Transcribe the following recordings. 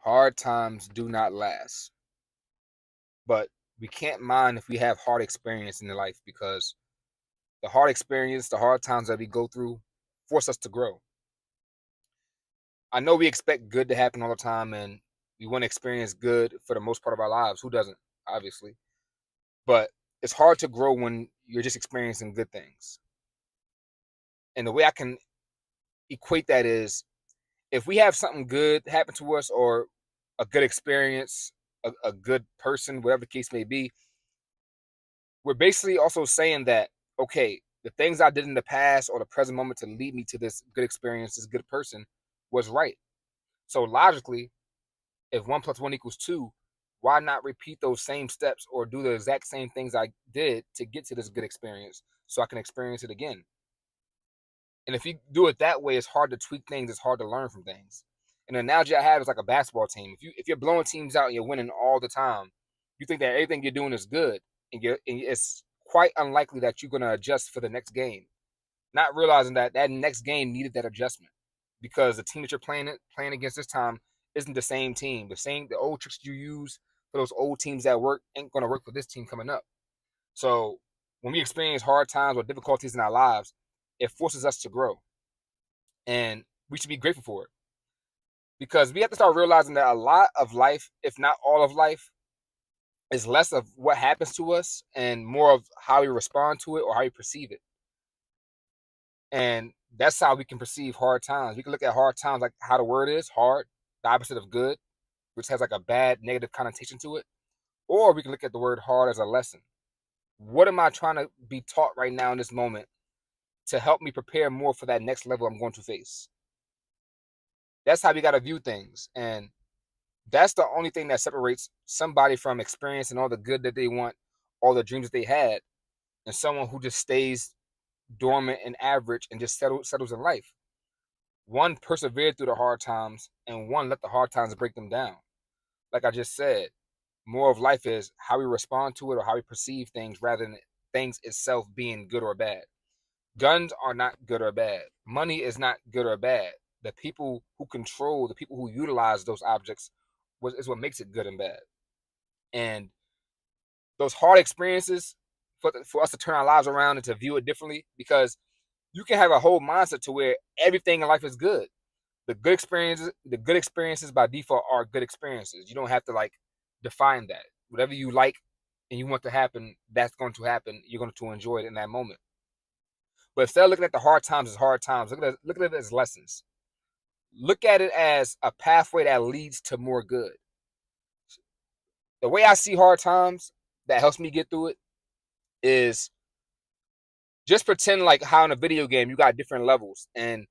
Hard times do not last, but we can't mind if we have hard experience in life because the hard experience, the hard times that we go through force us to grow. I know we expect good to happen all the time and we want to experience good for the most part of our lives. Who doesn't, obviously? But it's hard to grow when you're just experiencing good things. And the way I can equate that is if we have something good happen to us or a good experience, a good person, whatever the case may be, we're basically also saying that, okay, the things I did in the past or the present moment to lead me to this good experience, this good person was right. So logically, if 1 + 1 = 2, why not repeat those same steps or do the exact same things I did to get to this good experience so I can experience it again? And if you do it that way, it's hard to tweak things, it's hard to learn from things. And the analogy I have is like a basketball team. If you're blowing teams out and you're winning all the time, you think that everything you're doing is good, and it's quite unlikely that you're gonna adjust for the next game. Not realizing that that next game needed that adjustment because the team that you're playing against this time isn't the same team. The old tricks you use for those old teams that work ain't gonna work for this team coming up. So when we experience hard times or difficulties in our lives, it forces us to grow, and we should be grateful for it because we have to start realizing that a lot of life, if not all of life, is less of what happens to us and more of how we respond to it or how we perceive it. And that's how we can perceive hard times. We can look at hard times like how the word is hard, the opposite of good, which has like a bad negative connotation to it. Or we can look at the word hard as a lesson. What am I trying to be taught right now in this moment to help me prepare more for that next level I'm going to face? That's how we got to view things. And that's the only thing that separates somebody from experiencing all the good that they want, all the dreams that they had, and someone who just stays dormant and average and just settles in life. One persevered through the hard times, and one let the hard times break them down. Like I just said, more of life is how we respond to it or how we perceive things rather than things itself being good or bad. Guns are not good or bad. Money is not good or bad. The people who control, the people who utilize those objects is what makes it good and bad. And those hard experiences for us to turn our lives around and to view it differently, because you can have a whole mindset to where everything in life is good. The good experiences by default are good experiences. You don't have to like define that. Whatever you like and you want to happen, that's going to happen. You're going to enjoy it in that moment. But instead of looking at the hard times as hard times, look at it as lessons. Look at it as a pathway that leads to more good. The way I see hard times that helps me get through it is just pretend like how in a video game you got different levels, and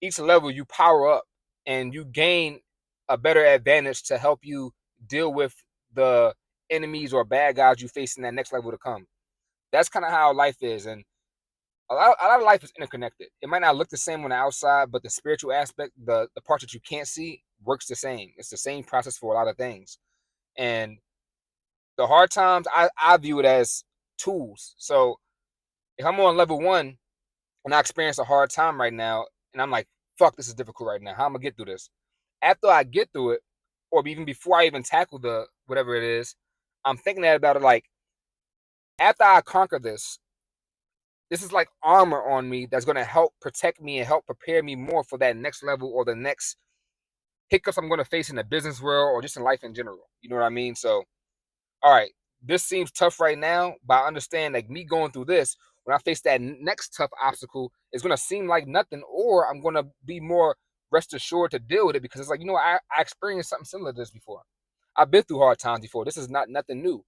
each level you power up and you gain a better advantage to help you deal with the enemies or bad guys you face in that next level to come. That's kind of how life is, and a lot of life is interconnected. It might not look the same on the outside, but the spiritual aspect, the part that you can't see, works the same. It's the same process for a lot of things. And the hard times, I view it as tools. So if I'm on level one and I experience a hard time right now, and I'm like, fuck, this is difficult right now. How am I gonna get through this? After I get through it, or even before I even tackle the whatever it is, I'm thinking about it like, after I conquer this is like armor on me that's gonna help protect me and help prepare me more for that next level or the next hiccups I'm gonna face in the business world or just in life in general. You know what I mean? So, all right, this seems tough right now, but I understand like me going through this, when I face that next tough obstacle, it's gonna seem like nothing, or I'm gonna be more rest assured to deal with it because it's like, I experienced something similar to this before. I've been through hard times before. This is not nothing new.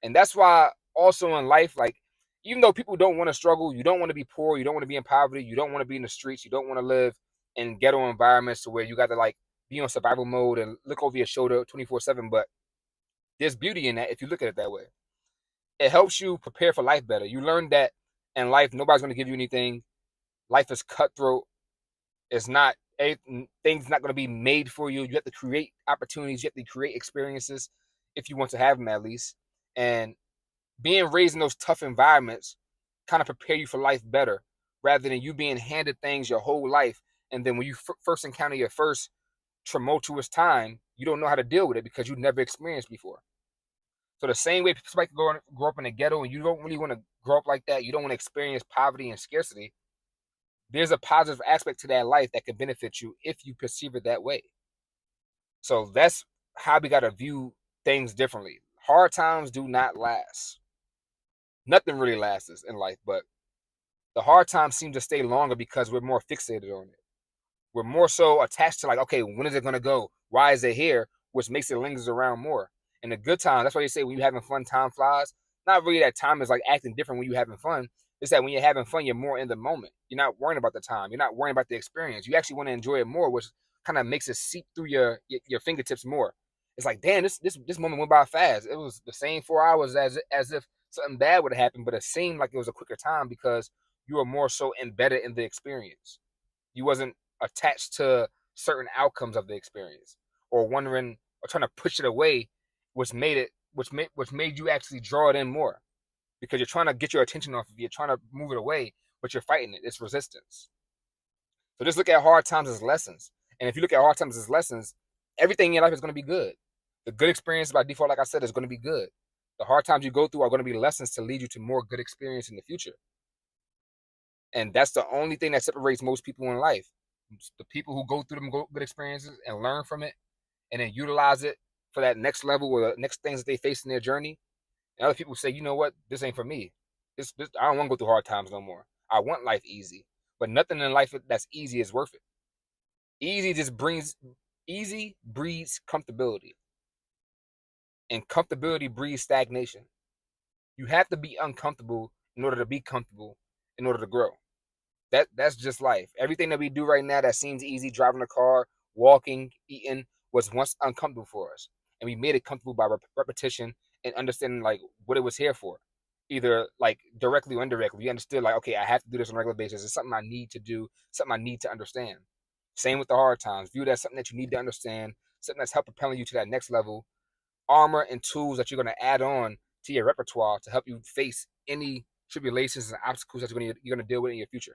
And that's why also in life, like, even though people don't want to struggle, you don't want to be poor, you don't want to be in poverty, you don't want to be in the streets, you don't want to live in ghetto environments to where you got to like be on survival mode and look over your shoulder 24/7. But there's beauty in that if you look at it that way. It helps you prepare for life better. You learn that in life, nobody's going to give you anything. Life is cutthroat. It's not, things not going to be made for you. You have to create opportunities. You have to create experiences if you want to have them at least. And being raised in those tough environments kind of prepare you for life better rather than you being handed things your whole life. And then when you first encounter your first tumultuous time, you don't know how to deal with it because you never experienced before. So the same way people like to grow up in the ghetto and you don't really want to grow up like that, you don't want to experience poverty and scarcity, there's a positive aspect to that life that can benefit you if you perceive it that way. So that's how we got to view things differently. Hard times do not last. Nothing really lasts in life, but the hard times seem to stay longer because we're more fixated on it. We're more so attached to, like, okay, when is it going to go? Why is it here? Which makes it lingers around more. And the good time, that's why they say when you're having fun, time flies. Not really that time is like acting different when you're having fun. It's that when you're having fun, you're more in the moment. You're not worrying about the time. You're not worrying about the experience. You actually want to enjoy it more, which kind of makes it seep through your fingertips more. It's like, damn, this moment went by fast. It was the same 4 hours as if something bad would have happened, but it seemed like it was a quicker time because you were more so embedded in the experience. You wasn't attached to certain outcomes of the experience or wondering or trying to push it away, which made you actually draw it in more because you're trying to get your attention off of it. You're trying to move it away, but you're fighting it. It's resistance. So just look at hard times as lessons. And if you look at hard times as lessons, everything in your life is going to be good. The good experience by default, like I said, is going to be good. The hard times you go through are going to be lessons to lead you to more good experience in the future. And that's the only thing that separates most people in life. The people who go through them good experiences and learn from it and then utilize it for that next level or the next things that they face in their journey. And other people say, you know what, this ain't for me. This I don't want to go through hard times no more. I want life easy. But nothing in life that's easy is worth it. Easy breeds comfortability. And comfortability breeds stagnation. You have to be uncomfortable in order to be comfortable in order to grow. That's just life. Everything that we do right now that seems easy, driving a car, walking, eating, was once uncomfortable for us. And we made it comfortable by repetition and understanding like what it was here for. Either like directly or indirectly. We understood like, okay, I have to do this on a regular basis. It's something I need to do, something I need to understand. Same with the hard times. View it as something that you need to understand, something that's helping propelling you to that next level. Armor and tools that you're going to add on to your repertoire to help you face any tribulations and obstacles that you're going to deal with in your future.